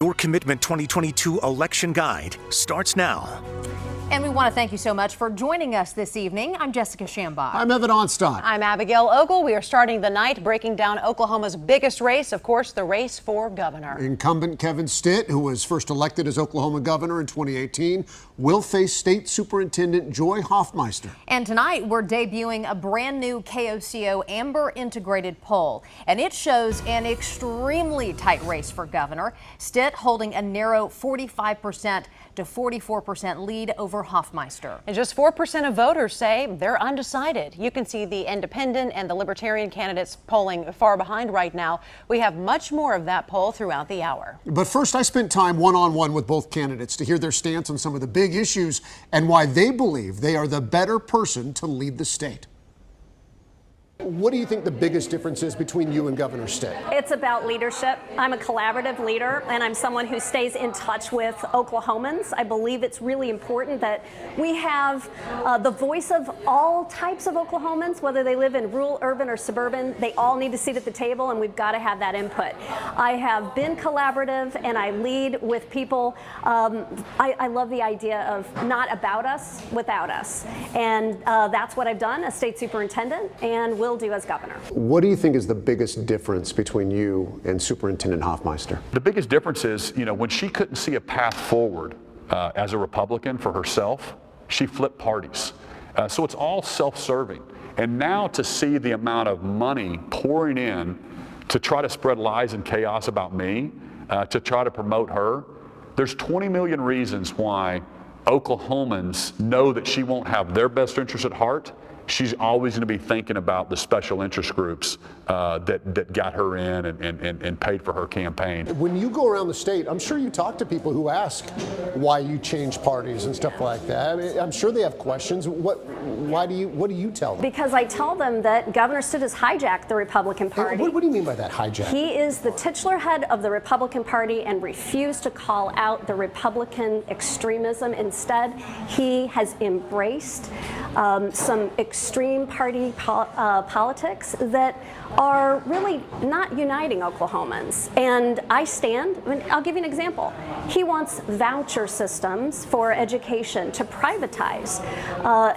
Your Commitment 2022 election guide starts now. And we want to thank you so much for joining us this evening. I'm Jessica Shambach. I'm Evan Onstadt. I'm Abigail Ogle. We are starting the night breaking down Oklahoma's biggest race, of course, the race for governor. Incumbent Kevin Stitt, who was first elected as Oklahoma governor in 2018, will face State Superintendent Joy Hoffmeister. And tonight we're debuting a brand new KOCO Amber integrated poll, and it shows an extremely tight race for governor. Stitt holding a narrow 45% to 44% lead over Hoffmeister. And just 4% of voters say they're undecided. You can see the independent and the libertarian candidates polling far behind right now. We have much more of that poll throughout the hour. But first, I spent time one-on-one with both candidates to hear their stance on some of the big issues and why they believe they are the better person to lead the state. What do you think the biggest difference is between you and Governor Stitt? It's about leadership. I'm a collaborative leader, and I'm someone who stays in touch with Oklahomans. I believe it's really important that we have the voice of all types of Oklahomans, whether they live in rural, urban, or suburban. They all need a seat at the table, and we've got to have that input. I have been collaborative, and I lead with people. I love the idea of not about us, without us. And that's what I've done as state superintendent, and will do as governor. What do you think is the biggest difference between you and Superintendent Hoffmeister? The biggest difference is, when she couldn't see a path forward as a Republican for herself, she flipped parties. So it's all self-serving. And now to see the amount of money pouring in to try to spread lies and chaos about me, to try to promote her, there's 20 million reasons why Oklahomans know that she won't have their best interest at heart. She's always going to be thinking about the special interest groups that got her in and paid for her campaign. When you go around the state, I'm sure you talk to people who ask why you change parties and stuff like that. I mean, I'm sure they have questions. What do you tell them? Because I tell them that Governor Stitt has hijacked the Republican Party. What do you mean by that, hijack? He is the titular head of the Republican Party and refused to call out the Republican extremism. Instead, he has embraced some extreme party politics that are really not uniting Oklahomans. And I'll give you an example. He wants voucher systems for education to privatize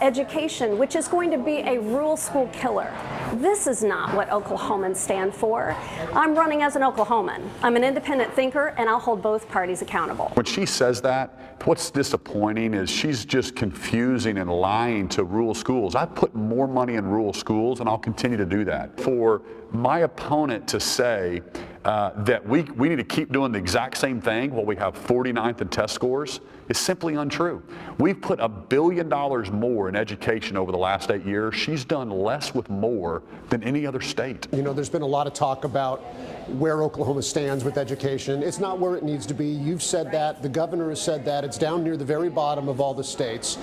education, which is going to be a rural school killer. This is not what Oklahomans stand for. I'm running as an Oklahoman. I'm an independent thinker, and I'll hold both parties accountable. When she says that, what's disappointing is she's just confusing and lying to rural schools. I've put more money in rural schools, and I'll continue to do that. For my opponent to say that we need to keep doing the exact same thing while we have 49th in test scores is simply untrue. We've put $1 billion more in education over the last 8 years. She's done less with more than any other state. There's been a lot of talk about where Oklahoma stands with education. It's not where it needs to be. You've said that. The governor has said that. It's down near the very bottom of all the states.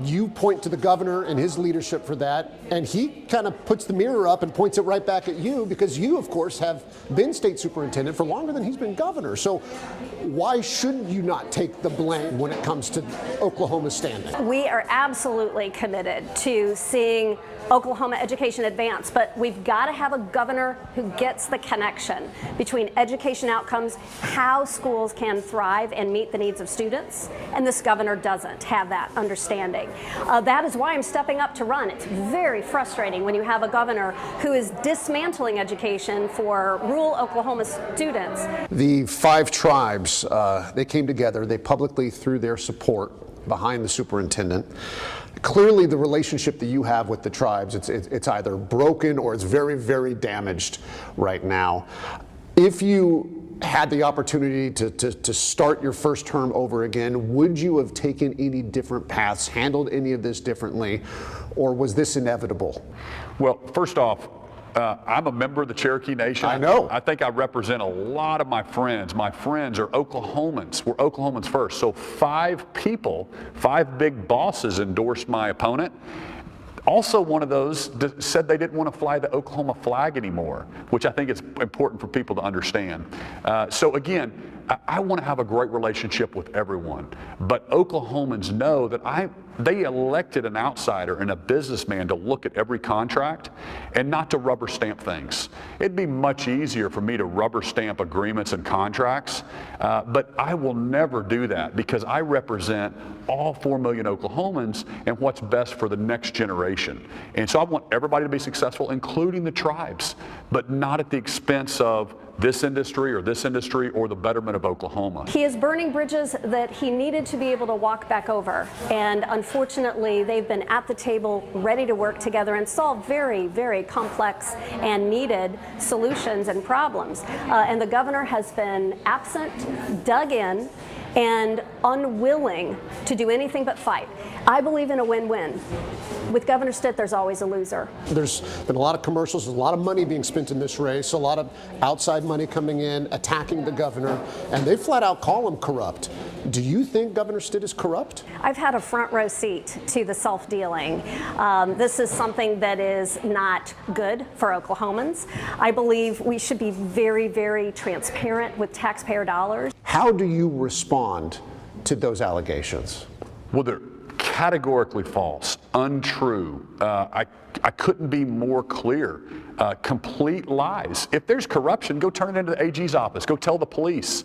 You point to the governor and his leadership for that, and he kind of puts the mirror up and points it right back at you because you, of course, have been state superintendent for longer than he's been governor. So why should you not take the blame when it comes to Oklahoma's standing? We are absolutely committed to seeing Oklahoma education advance, but we've got to have a governor who gets the connection between education outcomes, how schools can thrive and meet the needs of students, and this governor doesn't have that understanding. That is why I'm stepping up to run. It's very frustrating when you have a governor who is dismantling education for rural Oklahoma students. The 5 tribes, they came together, they publicly threw their support behind the superintendent. Clearly, the relationship that you have with the tribes, it's either broken or it's very, very damaged right now. If you had the opportunity to start your first term over again, would you have taken any different paths, handled any of this differently, or was this inevitable? Well, first off, I'm a member of the Cherokee Nation. I know. I think I represent a lot of my friends. My friends are Oklahomans. We're Oklahomans first. So 5 people, 5 big bosses endorsed my opponent. Also, one of those said they didn't want to fly the Oklahoma flag anymore, which I think is important for people to understand. So again, I want to have a great relationship with everyone. But Oklahomans know that they elected an outsider and a businessman to look at every contract and not to rubber stamp things. It'd be much easier for me to rubber stamp agreements and contracts, but I will never do that because I represent all 4 million Oklahomans and what's best for the next generation. And so I want everybody to be successful, including the tribes, but not at the expense of this industry or the betterment of Oklahoma. He is burning bridges that he needed to be able to walk back over. And unfortunately, they've been at the table ready to work together and solve very, very complex and needed solutions and problems. And the governor has been absent, dug in, and unwilling to do anything but fight. I believe in a win-win. With Governor Stitt, there's always a loser. There's been a lot of commercials, there's a lot of money being spent in this race, a lot of outside money coming in, attacking the governor, and they flat out call him corrupt. Do you think Governor Stitt is corrupt? I've had a front row seat to the self-dealing. This is something that is not good for Oklahomans. I believe we should be very, very transparent with taxpayer dollars. How do you respond to those allegations? Well, they're categorically false, untrue. I couldn't be more clear. Complete lies. If there's corruption, go turn it into the AG's office. Go tell the police.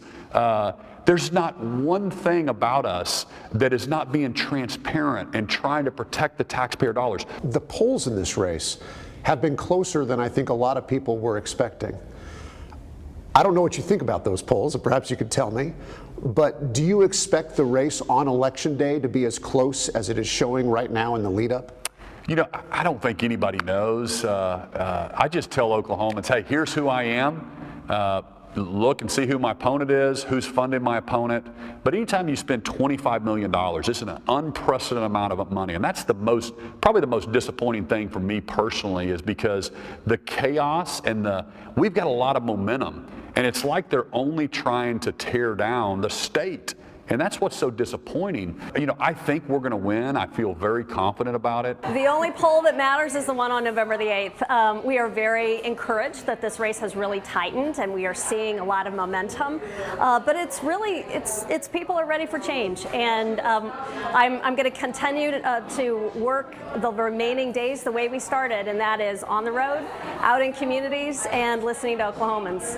There's not one thing about us that is not being transparent and trying to protect the taxpayer dollars. The polls in this race have been closer than I think a lot of people were expecting. I don't know what you think about those polls, and perhaps you could tell me, but do you expect the race on Election Day to be as close as it is showing right now in the lead up? You know, I don't think anybody knows. I just tell Oklahomans, hey, here's who I am. Look and see who my opponent is, who's funding my opponent. But anytime you spend $25 million, it's an unprecedented amount of money. And that's probably the most disappointing thing for me personally, is because the chaos and we've got a lot of momentum. And it's like they're only trying to tear down the state. And that's what's so disappointing. You know, I think we're going to win. I feel very confident about it. The only poll that matters is the one on November the 8th. We are very encouraged that this race has really tightened and we are seeing a lot of momentum. But it's really, it's people are ready for change. And I'm going to continue to work the remaining days the way we started, and that is on the road, out in communities, and listening to Oklahomans.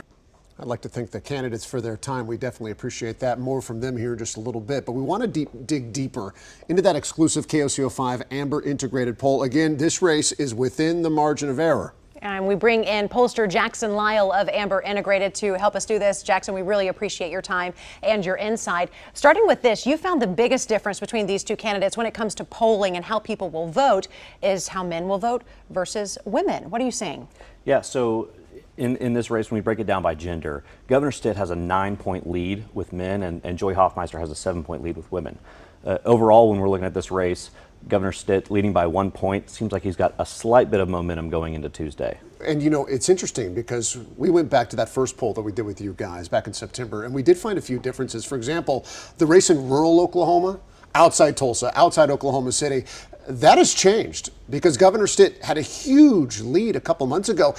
I'd like to thank the candidates for their time. We definitely appreciate that. More from them here in just a little bit. But we want to dig deeper into that exclusive KOCO5 Amber integrated poll. Again, this race is within the margin of error. And we bring in pollster Jackson Lyle of Amber Integrated to help us do this. Jackson, we really appreciate your time and your insight. Starting with this, you found the biggest difference between these two candidates when it comes to polling and how people will vote is how men will vote versus women. What are you saying? Yeah, so in this race, when we break it down by gender, Governor Stitt has a 9-point lead with men, and Joy Hoffmeister has a 7-point lead with women. Overall, when we're looking at this race, Governor Stitt leading by 1 point. Seems like he's got a slight bit of momentum going into Tuesday. And you know, it's interesting because we went back to that first poll that we did with you guys back in September, and we did find a few differences. For example, the race in rural Oklahoma, outside Tulsa, outside Oklahoma City, that has changed because Governor Stitt had a huge lead a couple months ago.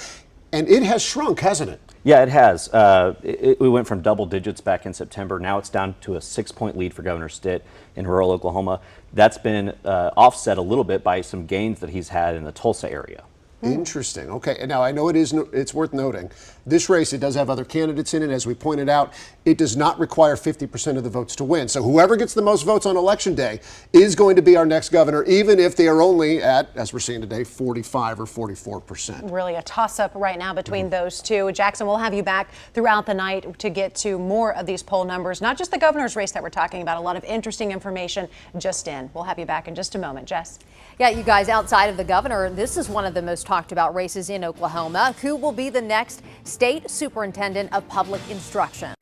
And it has shrunk, hasn't it? Yeah, it has. We went from double digits back in September. Now it's down to a 6-point lead for Governor Stitt in rural Oklahoma. That's been offset a little bit by some gains that he's had in the Tulsa area. Interesting. Okay. And now I know it's worth noting this race, it does have other candidates in it. As we pointed out, it does not require 50% of the votes to win. So whoever gets the most votes on Election Day is going to be our next governor, even if they are only at, as we're seeing today, 45 or 44%. Really a toss-up right now between those two. Jackson, we'll have you back throughout the night to get to more of these poll numbers, not just the governor's race that we're talking about. A lot of interesting information just in. We'll have you back in just a moment. Jess? Yeah, you guys, outside of the governor, this is one of the most talked about races in Oklahoma. Who will be the next state superintendent of public instruction?